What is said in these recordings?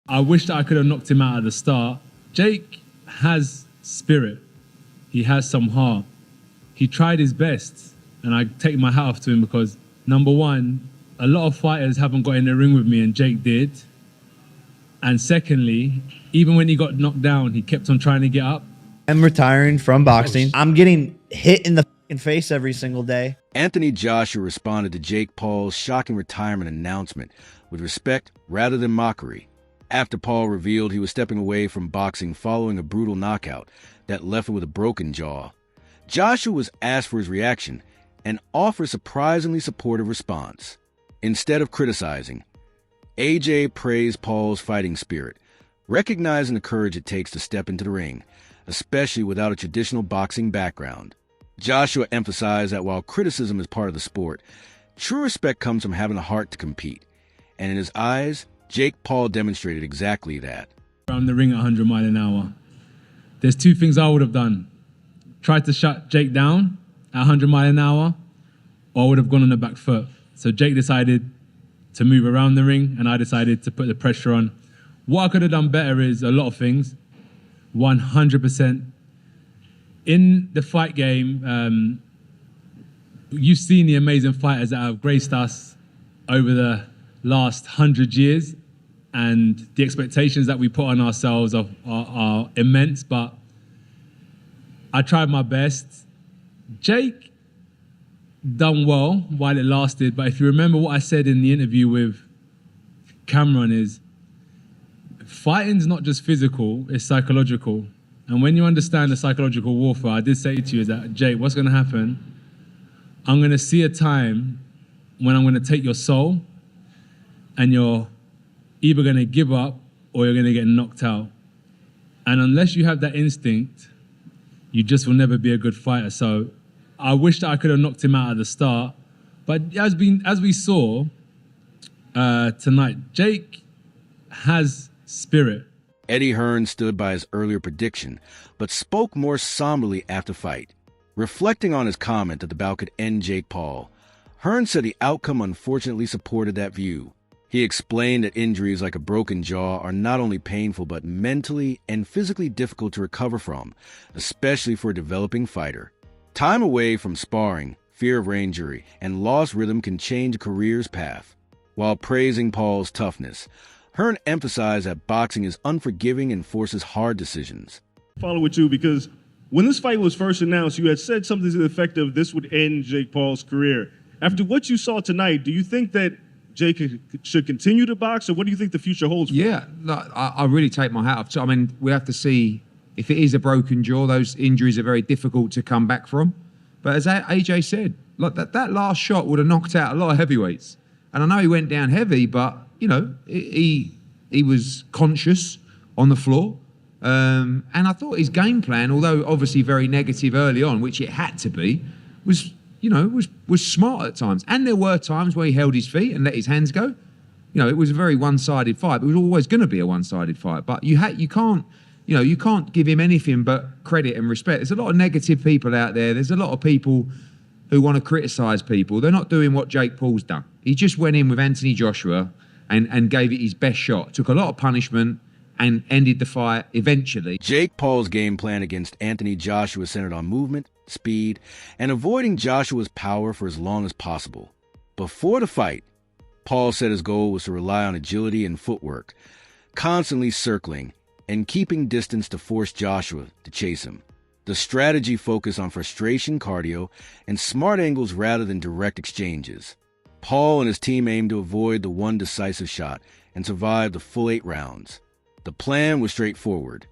I wish that I could have knocked him out at the start. Jake has spirit. He has some heart. He tried his best, and I take my hat off to him because, number one, a lot of fighters haven't got in the ring with me, and Jake did. And secondly, even when he got knocked down, he kept on trying to get up. I'm retiring from boxing. I'm getting hit in the face every single day. Anthony Joshua responded to Jake Paul's shocking retirement announcement with respect rather than mockery, after Paul revealed he was stepping away from boxing following a brutal knockout that left him with a broken jaw. Joshua was asked for his reaction and offered a surprisingly supportive response. Instead of criticizing, AJ praised Paul's fighting spirit, recognizing the courage it takes to step into the ring, especially without a traditional boxing background. Joshua emphasized that while criticism is part of the sport, true respect comes from having a heart to compete. And in his eyes, Jake Paul demonstrated exactly that. Around the ring at 100 miles an hour. There's two things I would have done. Tried to shut Jake down at 100 miles an hour, or I would have gone on the back foot. So Jake decided to move around the ring, and I decided to put the pressure on. What I could have done better is a lot of things. 100%. In the fight game, you've seen the amazing fighters that have graced us over the last 100 years, and the expectations that we put on ourselves are immense, but I tried my best. Jake done well while it lasted, but if you remember what I said in the interview with Cameron is, fighting's not just physical, it's psychological. And when you understand the psychological warfare, I did say to you is that, Jake, what's gonna happen? I'm gonna see a time when I'm gonna take your soul and you're either gonna give up or you're gonna get knocked out. And unless you have that instinct, you just will never be a good fighter. So I wish that I could have knocked him out at the start. But as we saw tonight, Jake has spirit. Eddie Hearn stood by his earlier prediction, but spoke more somberly after fight. Reflecting on his comment that the bout could end Jake Paul, Hearn said the outcome unfortunately supported that view. He explained that injuries like a broken jaw are not only painful but mentally and physically difficult to recover from, especially for a developing fighter. Time away from sparring, fear of re-injury, and lost rhythm can change a career's path. While praising Paul's toughness, Hearn emphasized that boxing is unforgiving and forces hard decisions. Follow with you because when this fight was first announced, you had said something to the effect of this would end Jake Paul's career. After what you saw tonight, do you think that Jake should continue to box, or what do you think the future holds for him? Yeah, look, I really take my hat off. So, I mean, we have to see if it is a broken jaw. Those injuries are very difficult to come back from. But as AJ said, like that last shot would have knocked out a lot of heavyweights. And I know he went down heavy, but you know he was conscious on the floor. And I thought his game plan, although obviously very negative early on, which it had to be, was smart at times. And there were times where he held his feet and let his hands go. You know, it was a very one-sided fight. It was always going to be a one-sided fight. But you can't give him anything but credit and respect. There's a lot of negative people out there. There's a lot of people who want to criticize people. They're not doing what Jake Paul's done. He just went in with Anthony Joshua and gave it his best shot. Took a lot of punishment and ended the fight eventually. Jake Paul's game plan against Anthony Joshua centered on movement, speed, and avoiding Joshua's power for as long as possible. Before the fight, Paul said his goal was to rely on agility and footwork, constantly circling and keeping distance to force Joshua to chase him. The strategy focused on frustration, cardio, and smart angles rather than direct exchanges. Paul and his team aimed to avoid the one decisive shot and survive the full 8 rounds. The plan was straightforward.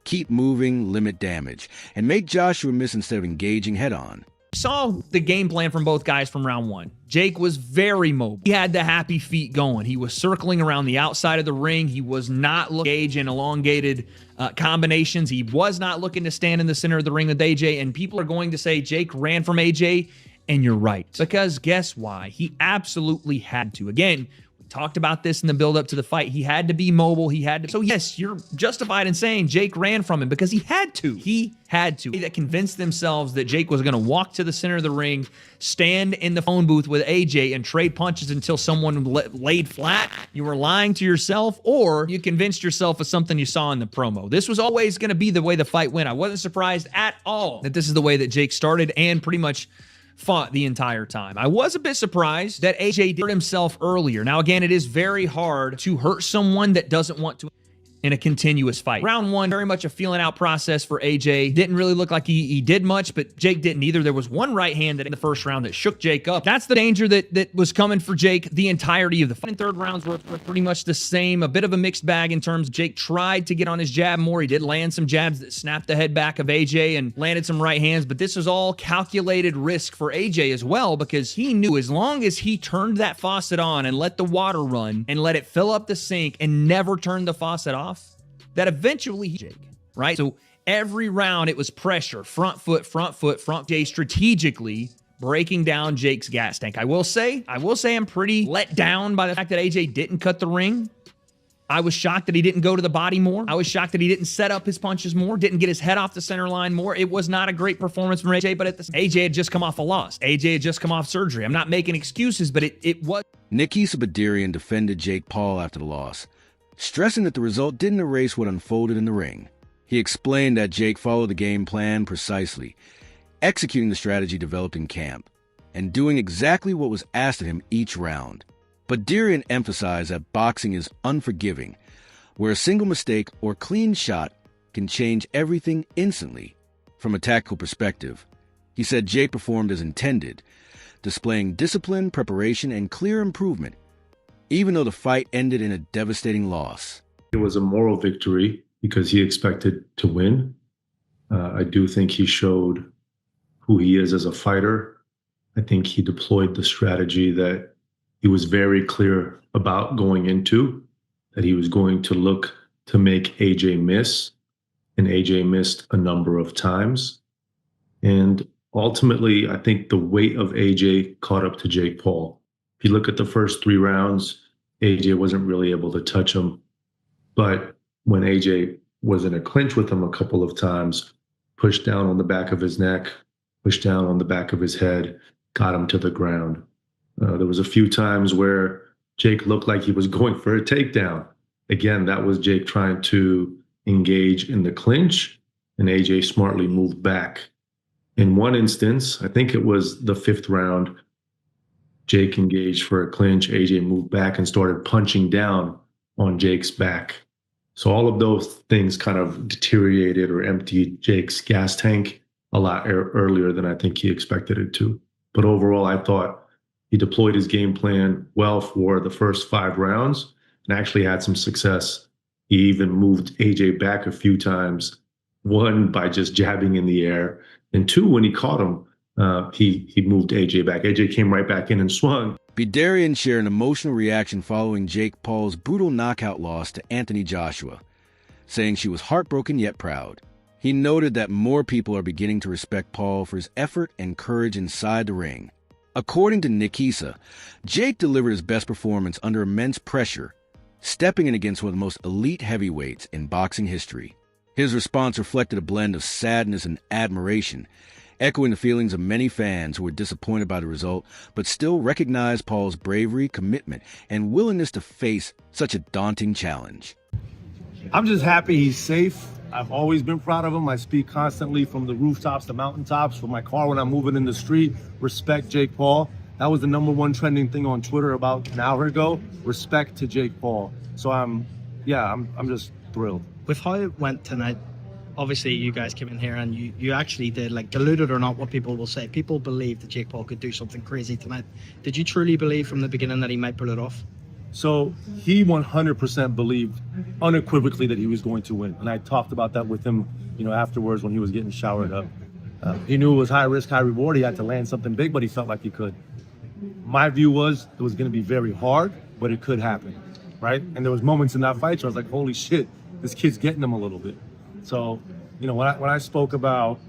Keep moving, limit damage, and make Joshua miss instead of engaging head-on. Saw the game plan from both guys from round one. Jake was very mobile. He had the happy feet going. He was circling around the outside of the ring. He was not looking to engage in elongated combinations. He was not looking to stand in the center of the ring with AJ, and people are going to say Jake ran from AJ, and you're right. Because guess why? He absolutely had to. Again, talked about this in the build-up to the fight. He had to be mobile. He had to. So yes, you're justified in saying Jake ran from him because he had to. He had to. That convinced themselves that Jake was going to walk to the center of the ring, stand in the phone booth with AJ, and trade punches until someone laid flat. You were lying to yourself, or you convinced yourself of something you saw in the promo. This was always going to be the way the fight went. I wasn't surprised at all that this is the way that Jake started and pretty much fought the entire time. I was a bit surprised that AJ hurt himself earlier. Now, again, it is very hard to hurt someone that doesn't want to in a continuous fight. Round one, very much a feeling out process for AJ. Didn't really look like he did much, but Jake didn't either. There was one right hand that in the first round that shook Jake up. That's the danger that was coming for Jake the entirety of the fight. And third rounds were pretty much the same. A bit of a mixed bag in terms of Jake tried to get on his jab more. He did land some jabs that snapped the head back of AJ and landed some right hands, but this was all calculated risk for AJ as well, because he knew as long as he turned that faucet on and let the water run and let it fill up the sink and never turned the faucet off, that eventually Jake, right? So every round it was pressure, front foot, Jay strategically breaking down Jake's gas tank. I will say I'm pretty let down by the fact that AJ didn't cut the ring. I was shocked that he didn't go to the body more. I was shocked that he didn't set up his punches more, didn't get his head off the center line more. It was not a great performance from AJ, but AJ had just come off a loss. AJ had just come off surgery. I'm not making excuses, but it was. Nikisa Badirian defended Jake Paul after the loss, stressing that the result didn't erase what unfolded in the ring. He explained that Jake followed the game plan precisely, executing the strategy developed in camp, and doing exactly what was asked of him each round. But Badirian emphasized that boxing is unforgiving, where a single mistake or clean shot can change everything instantly. From a tactical perspective, he said Jake performed as intended, displaying discipline, preparation, and clear improvement, even though the fight ended in a devastating loss. It was a moral victory because he expected to win. I do think he showed who he is as a fighter. I think he deployed the strategy that he was very clear about going into, that he was going to look to make AJ miss, and AJ missed a number of times. And ultimately, I think the weight of AJ caught up to Jake Paul. If you look at the first 3 rounds, AJ wasn't really able to touch him. But when AJ was in a clinch with him a couple of times, pushed down on the back of his neck, pushed down on the back of his head, got him to the ground. There was a few times where Jake looked like he was going for a takedown. Again, that was Jake trying to engage in the clinch, and AJ smartly moved back. In one instance, I think it was the 5th round, Jake engaged for a clinch, AJ moved back and started punching down on Jake's back. So all of those things kind of deteriorated or emptied Jake's gas tank a lot earlier than I think he expected it to. But overall, I thought he deployed his game plan well for the first 5 rounds and actually had some success. He even moved AJ back a few times, 1 by just jabbing in the air, and 2, when he caught him, he moved AJ back. AJ came right back in and swung. Badirian shared an emotional reaction following Jake Paul's brutal knockout loss to Anthony Joshua, saying she was heartbroken yet proud. He noted that more people are beginning to respect Paul for his effort and courage inside the ring. According to Nikisa, Jake delivered his best performance under immense pressure, stepping in against one of the most elite heavyweights in boxing history. His response reflected a blend of sadness and admiration, echoing the feelings of many fans who were disappointed by the result, but still recognized Paul's bravery, commitment, and willingness to face such a daunting challenge. I'm just happy he's safe. I've always been proud of him. I speak constantly from the rooftops to mountaintops from my car when I'm moving in the street. Respect Jake Paul. That was the #1 trending thing on Twitter about an hour ago. Respect to Jake Paul. So I'm just thrilled. With how it went tonight, obviously you guys came in here and you actually did, like, deluded or not what people will say, people believed that Jake Paul could do something crazy tonight. Did you truly believe from the beginning that he might pull it off? So he 100% believed unequivocally that he was going to win. And I talked about that with him, afterwards when he was getting showered up. He knew it was high risk, high reward. He had to land something big, but he felt like he could. My view was it was going to be very hard, but it could happen, right? And there was moments in that fight where I was like, holy shit, this kid's getting him a little bit. So, when I spoke about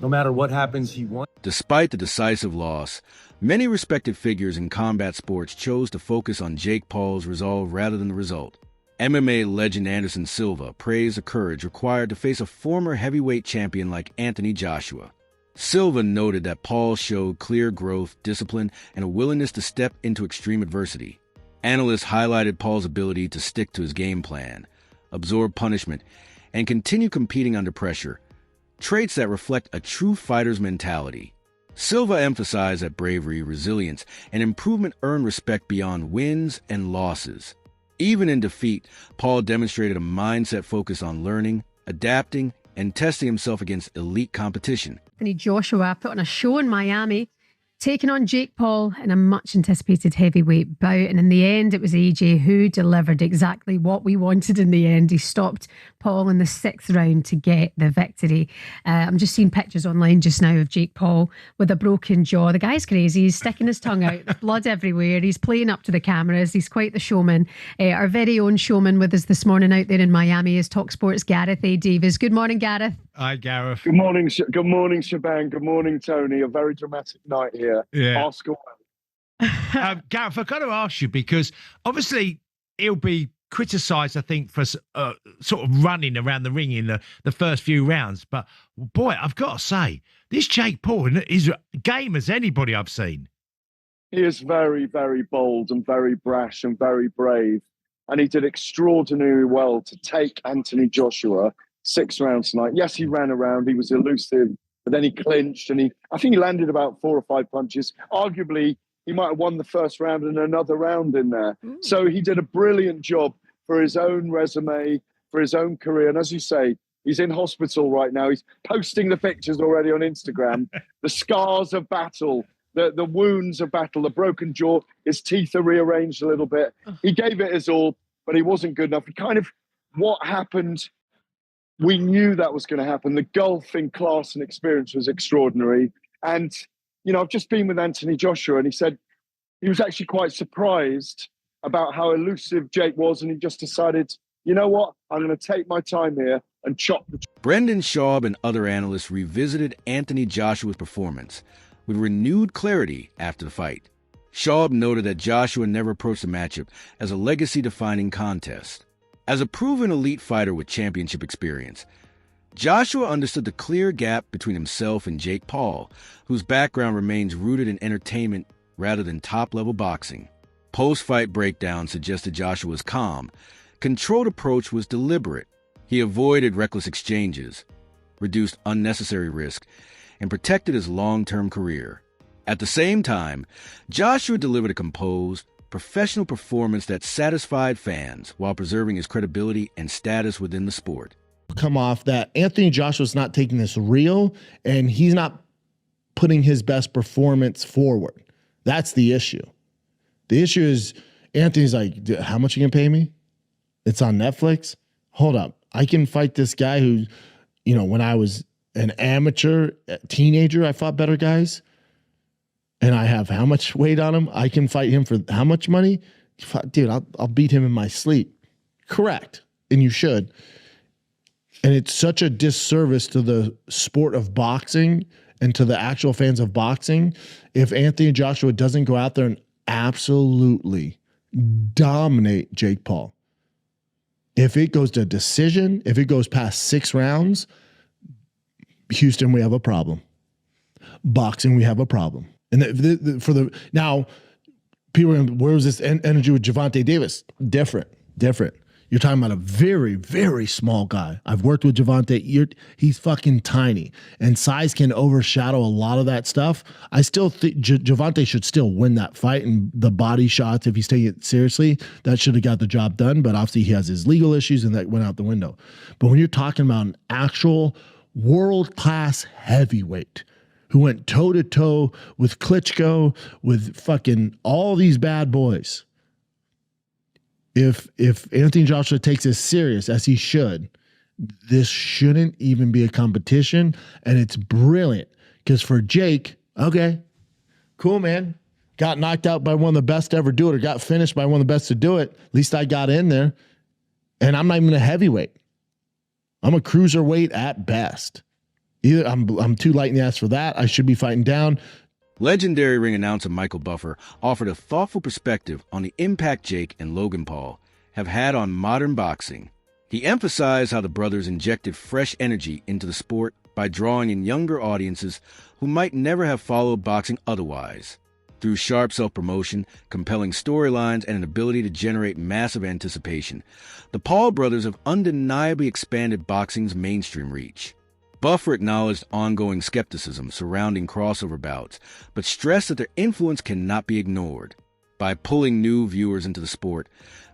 no matter what happens, he won. Despite the decisive loss, many respected figures in combat sports chose to focus on Jake Paul's resolve rather than the result. MMA legend Anderson Silva praised the courage required to face a former heavyweight champion like Anthony Joshua. Silva noted that Paul showed clear growth, discipline, and a willingness to step into extreme adversity. Analysts highlighted Paul's ability to stick to his game plan, absorb punishment, and continue competing under pressure, traits that reflect a true fighter's mentality. Silva emphasized that bravery, resilience, and improvement earn respect beyond wins and losses. Even in defeat, Paul demonstrated a mindset focused on learning, adapting, and testing himself against elite competition. Anthony Joshua put on a show in Miami, taking on Jake Paul in a much anticipated heavyweight bout. And in the end, it was AJ who delivered exactly what we wanted in the end. He stopped Paul in the 6th round to get the victory. I'm just seeing pictures online just now of Jake Paul with a broken jaw. The guy's crazy. He's sticking his tongue out. There's blood everywhere. He's playing up to the cameras. He's quite the showman. Our very own showman with us this morning out there in Miami is TalkSport's Gareth A. Davies. Good morning, Gareth. Hi, Gareth. Good morning, Shaban. Good morning, Tony. A very dramatic night here. Yeah. Ask away. Gareth, I've got to ask you because obviously he'll be criticised, I think, for sort of running around the ring in the first few rounds. But boy, I've got to say, this Jake Paul is game as anybody I've seen. He is very, very bold and very brash and very brave. And he did extraordinarily well to take Anthony Joshua 6 rounds tonight. Yes, he ran around, he was elusive, but then he clinched and I think he landed about 4 or 5 punches. Arguably, he might have won the first round and another round in there. So he did a brilliant job for his own resume, for his own career. And as you say, he's in hospital right now. He's posting the pictures already on Instagram. The scars of battle, the wounds of battle, the broken jaw, his teeth are rearranged a little bit. He gave it his all, but he wasn't good enough. What happened, we knew that was going to happen. The gulf in class and experience was extraordinary. And, I've just been with Anthony Joshua and he said he was actually quite surprised about how elusive Jake was. And he just decided, you know what, I'm going to take my time here and chop the... Brendan Schaub and other analysts revisited Anthony Joshua's performance with renewed clarity after the fight. Schaub noted that Joshua never approached the matchup as a legacy-defining contest. As a proven elite fighter with championship experience, Joshua understood the clear gap between himself and Jake Paul, whose background remains rooted in entertainment rather than top-level boxing. Post-fight breakdown suggested Joshua's calm, controlled approach was deliberate. He avoided reckless exchanges, reduced unnecessary risk, and protected his long-term career. At the same time, Joshua delivered a composed, professional performance that satisfied fans while preserving his credibility and status within the sport. Come off that Anthony Joshua's not taking this real and he's not putting his best performance forward. That's the issue. The issue is Anthony's like, how much you can pay me? It's on Netflix. Hold up. I can fight this guy who, when I was an amateur teenager, I fought better guys. And I have how much weight on him? I can fight him for how much money? Dude, I'll beat him in my sleep. Correct. And you should. And it's such a disservice to the sport of boxing and to the actual fans of boxing if Anthony Joshua doesn't go out there and absolutely dominate Jake Paul. If it goes to decision, if it goes past 6 rounds, Houston, we have a problem. Boxing, we have a problem. And now, people are going, where was this energy with Gervonta Davis? Different. You're talking about a very, very small guy. I've worked with Gervonta. He's fucking tiny. And size can overshadow a lot of that stuff. I still think Gervonta should still win that fight. And the body shots, if he's taking it seriously, that should have got the job done. But obviously he has his legal issues and that went out the window. But when you're talking about an actual world-class heavyweight who went toe-to-toe with Klitschko, with fucking all these bad boys, if Anthony Joshua takes this serious, as he should, this shouldn't even be a competition, and it's brilliant. Because for Jake, okay, cool, man. Got knocked out by one of the best to ever do it, or got finished by one of the best to do it. At least I got in there. And I'm not even a heavyweight. I'm a cruiserweight at best. Either I'm too light in the ass for that. I should be fighting down. Legendary ring announcer Michael Buffer offered a thoughtful perspective on the impact Jake and Logan Paul have had on modern boxing. He emphasized how the brothers injected fresh energy into the sport by drawing in younger audiences who might never have followed boxing otherwise. Through sharp self-promotion, compelling storylines, and an ability to generate massive anticipation, the Paul brothers have undeniably expanded boxing's mainstream reach. Buffer acknowledged ongoing skepticism surrounding crossover bouts, but stressed that their influence cannot be ignored. By pulling new viewers into the sport,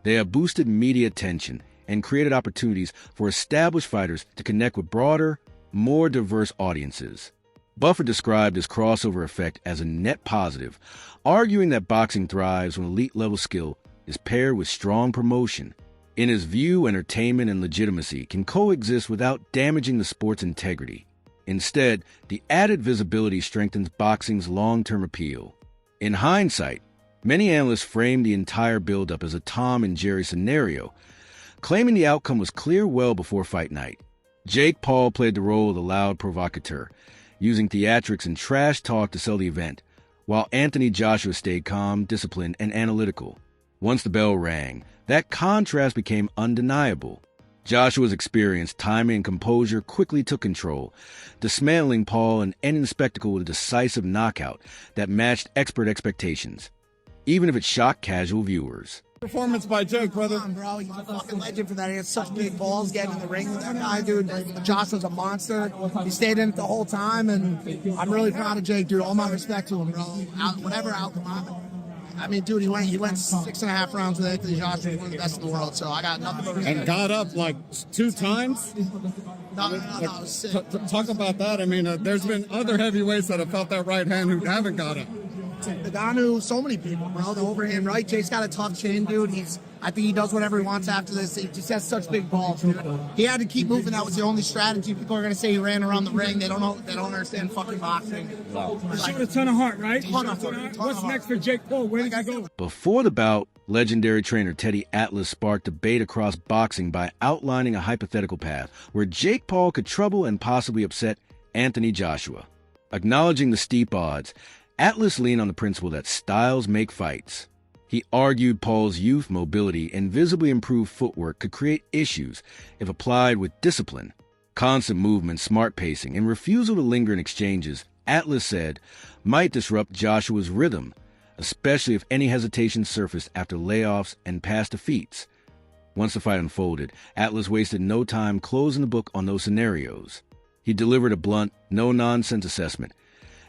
they have boosted media attention and created opportunities for established fighters to connect with broader, more diverse audiences. Buffer described this crossover effect as a net positive, arguing that boxing thrives when elite-level skill is paired with strong promotion. In his view, entertainment and legitimacy can coexist without damaging the sport's integrity. Instead, the added visibility strengthens boxing's long-term appeal. In hindsight, many analysts framed the entire build-up as a Tom and Jerry scenario, claiming the outcome was clear well before fight night. Jake Paul played the role of the loud provocateur, using theatrics and trash talk to sell the event, while Anthony Joshua stayed calm, disciplined, and analytical. Once the bell rang, that contrast became undeniable. Joshua's experience, timing, and composure quickly took control, dismantling Paul and ending the spectacle with a decisive knockout that matched expert expectations, even if it shocked casual viewers. Performance by Jake, brother. Bro, he's a fucking legend for that. He has such big balls getting in the ring with that guy, dude. Josh was a monster. He stayed in it the whole time, and I'm really proud of Jake, dude. All my respect to him, bro. Whatever outcome. I mean, dude, he went 6.5 rounds with Anthony Joshua, one of the best in the world. So I got nothing but respect. And got up like 2 times. No, sick. Talk about that. I mean, there's been other heavyweights that have felt that right hand who haven't got up. Nagano, so many people, bro. The overhand right. Jake's got a tough chin, dude. I think he does whatever he wants after this. He just has such big balls, dude. He had to keep moving. That was the only strategy. People are gonna say he ran around the ring. They don't know. They don't understand fucking boxing. He showed a ton of heart, right? What's next for Jake Paul? Where does he go? Before the bout, legendary trainer Teddy Atlas sparked debate across boxing by outlining a hypothetical path where Jake Paul could trouble and possibly upset Anthony Joshua. Acknowledging the steep odds, Atlas leaned on the principle that styles make fights. He argued Paul's youth, mobility, and visibly improved footwork could create issues if applied with discipline. Constant movement, smart pacing, and refusal to linger in exchanges, Atlas said, might disrupt Joshua's rhythm, especially if any hesitation surfaced after layoffs and past defeats. Once the fight unfolded, Atlas wasted no time closing the book on those scenarios. He delivered a blunt, no-nonsense assessment,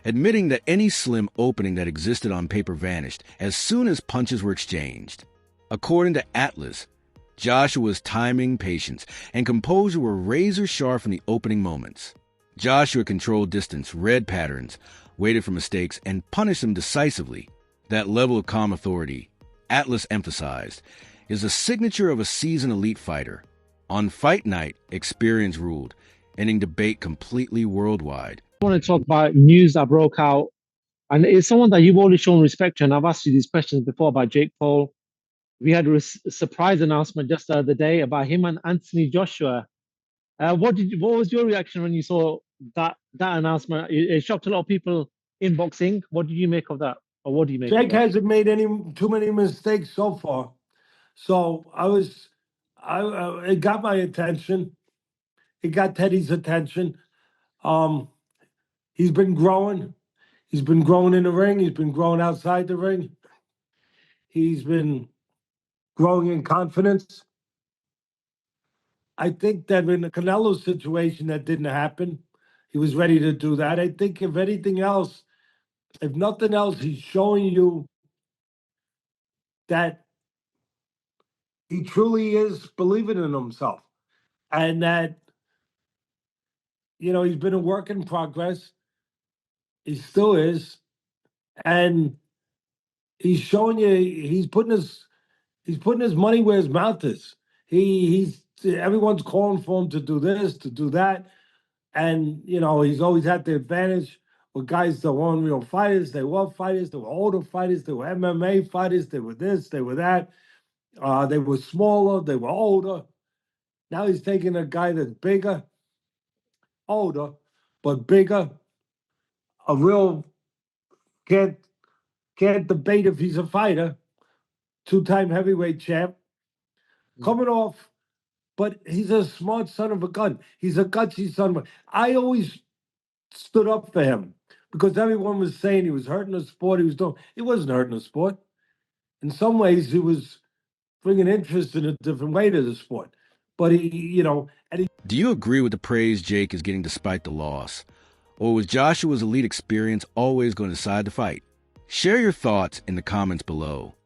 admitting that any slim opening that existed on paper vanished as soon as punches were exchanged. According to Atlas, Joshua's timing, patience, and composure were razor-sharp in the opening moments. Joshua controlled distance, read patterns, waited for mistakes, and punished them decisively. That level of calm authority, Atlas emphasized, is a signature of a seasoned elite fighter. On fight night, experience ruled, ending debate completely worldwide. I want to talk about news that broke out, and it's someone that you've always shown respect to, and I've asked you these questions before about Jake Paul. We had a surprise announcement just the other day about him and Anthony Joshua. What was your reaction when you saw that announcement? It shocked a lot of people in boxing. What did you make of that, or what do you make? Jake hasn't made too many mistakes so far, so it got my attention. It got Teddy's attention. He's been growing. He's been growing in the ring. He's been growing outside the ring. He's been growing in confidence. I think that in the Canelo situation, that didn't happen. He was ready to do that. I think if anything else, if nothing else, he's showing you that he truly is believing in himself. And that, he's been a work in progress. He still is. And he's showing you he's putting his money where his mouth is. Everyone's calling for him to do this, to do that. And, he's always had the advantage with guys that weren't real fighters. They were fighters. They were older fighters. They were MMA fighters. They were this. They were that. They were smaller. They were older. Now he's taking a guy that's bigger, older, but bigger. A real can't debate if he's a fighter. 2-time heavyweight champ. Coming off, but he's a smart son of a gun. He's a gutsy son of a. I always stood up for him because everyone was saying he was hurting the sport. He wasn't hurting the sport. In some ways, he was bringing interest in a different way to the sport. But Do you agree with the praise Jake is getting despite the loss? Or was Joshua's elite experience always going to decide the fight? Share your thoughts in the comments below.